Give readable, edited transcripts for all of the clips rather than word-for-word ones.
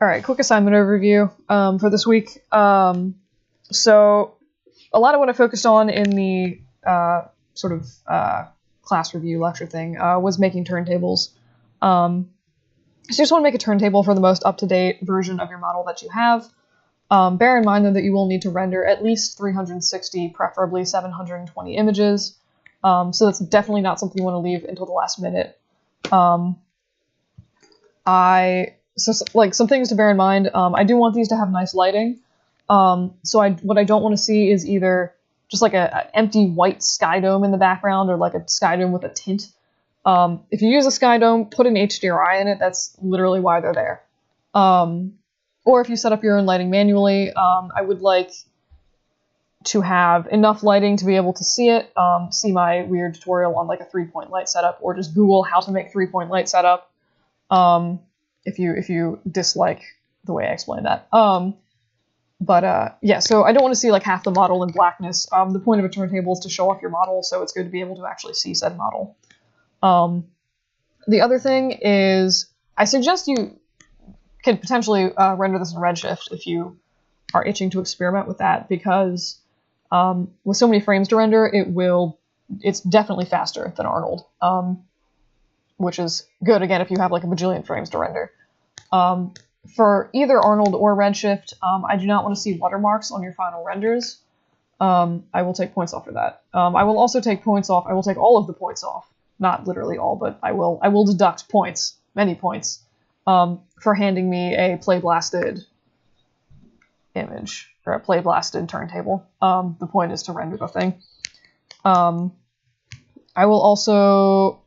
All right, quick assignment overview for this week. So a lot of what I focused on in the class review lecture thing was making turntables. So you just want to make a turntable for the most up-to-date version of your model that you have. Bear in mind, though, that you will need to render at least 360, preferably 720 images. So that's definitely not something you want to leave until the last minute. Some things to bear in mind. I do want these to have nice lighting. What I don't want to see is either just like an empty white sky dome in the background or like a sky dome with a tint. If you use a sky dome, put an HDRI in it. That's literally why they're there. Or if you set up your own lighting manually, I would like to have enough lighting to be able to see it. See my weird tutorial on like a 3-point light setup, or just Google how to make 3-point light setup. If you dislike the way I explained that. Yeah, so I don't want to see like half the model in blackness. The point of a turntable is to show off your model, so it's good to be able to actually see said model. The other thing is, I suggest you could potentially render this in Redshift if you are itching to experiment with that, because with so many frames to render, it's definitely faster than Arnold, which is good, again, if you have like a bajillion frames to render. For either Arnold or Redshift, I do not want to see watermarks on your final renders. I will take points off for that. I will also take points off. I will take all of the points off. Not literally all, but I will deduct points, many points, for handing me a play-blasted image, or a play-blasted turntable. The point is to render the thing. I'm also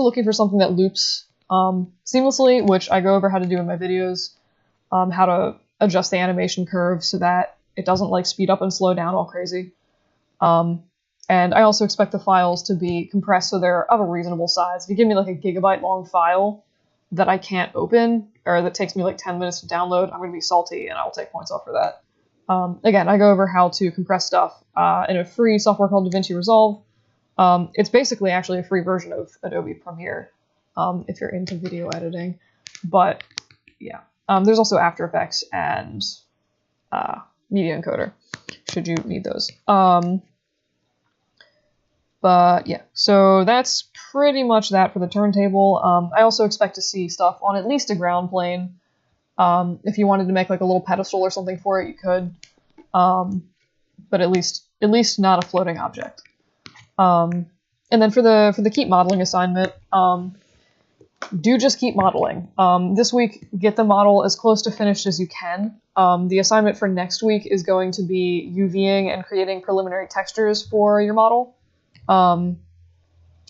looking for something that loops seamlessly, which I go over how to do in my videos, how to adjust the animation curve so that it doesn't like speed up and slow down all crazy. And I also expect the files to be compressed so they're of a reasonable size. If you give me like a gigabyte long file that I can't open, or that takes me like 10 minutes to download, I'm going to be salty and I'll take points off for that. Again, I go over how to compress stuff in a free software called DaVinci Resolve. It's basically actually a free version of Adobe Premiere, if you're into video editing. But yeah, there's also After Effects and Media Encoder, should you need those. But yeah, so that's pretty much that for the turntable. I also expect to see stuff on at least a ground plane. If you wanted to make like a little pedestal or something for it, you could. But at least not a floating object. And then for the keep modeling assignment, do just keep modeling. This week, get the model as close to finished as you can. The assignment for next week is going to be UVing and creating preliminary textures for your model. And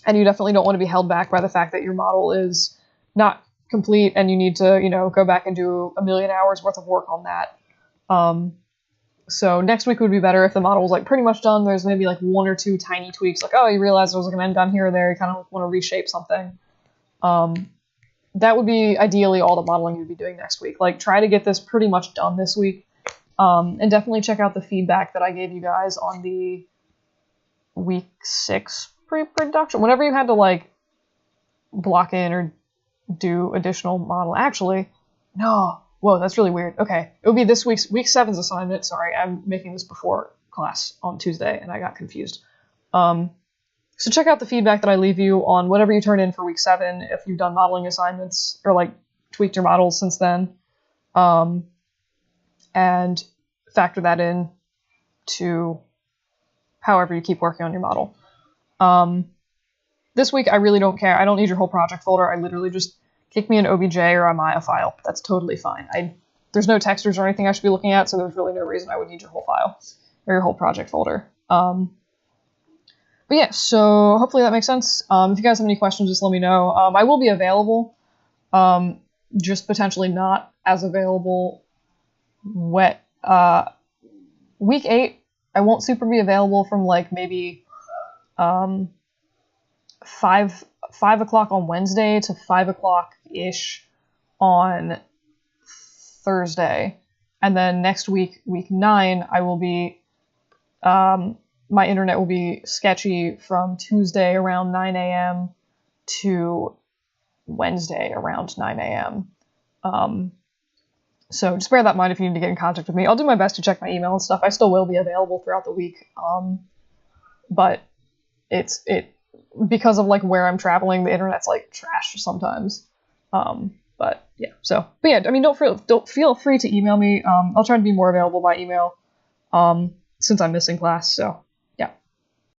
you definitely don't want to be held back by the fact that your model is not complete and you need to, go back and do a million hours worth of work on that. So next week would be better if the model was like pretty much done. There's maybe like 1 or 2 tiny tweaks, like, oh, you realize there was like an end down here or there, you kind of want to reshape something. That would be ideally all the modeling you'd be doing next week. Like, try to get this pretty much done this week. And definitely check out the feedback that I gave you guys on the week 6 pre-production. Whenever you had to like block in or do additional model. Actually, no. Whoa, that's really weird. Okay, it would be this week 7's assignment. Sorry, I'm making this before class on Tuesday and I got confused. So check out the feedback that I leave you on whatever you turn in for week 7 if you've done modeling assignments or like tweaked your models since then. And factor that in to however you keep working on your model. This week, I really don't care. I don't need your whole project folder. I literally just kick me an OBJ or a Maya file. That's totally fine. There's no textures or anything I should be looking at, so there's really no reason I would need your whole file or your whole project folder. But yeah, so hopefully that makes sense. If you guys have any questions, just let me know. I will be available, just potentially not as available. Week 8, I won't super be available from like maybe 5 o'clock on Wednesday to 5 o'clock-ish on Thursday. And then next week, week 9, I will be, my internet will be sketchy from Tuesday around 9 a.m. to Wednesday around 9 a.m. So just bear that in mind if you need to get in contact with me. I'll do my best to check my email and stuff. I still will be available throughout the week. But it's because of like where I'm traveling, the internet's like trash sometimes. But yeah, I mean, don't feel free to email me. I'll try to be more available by email since I'm missing class. So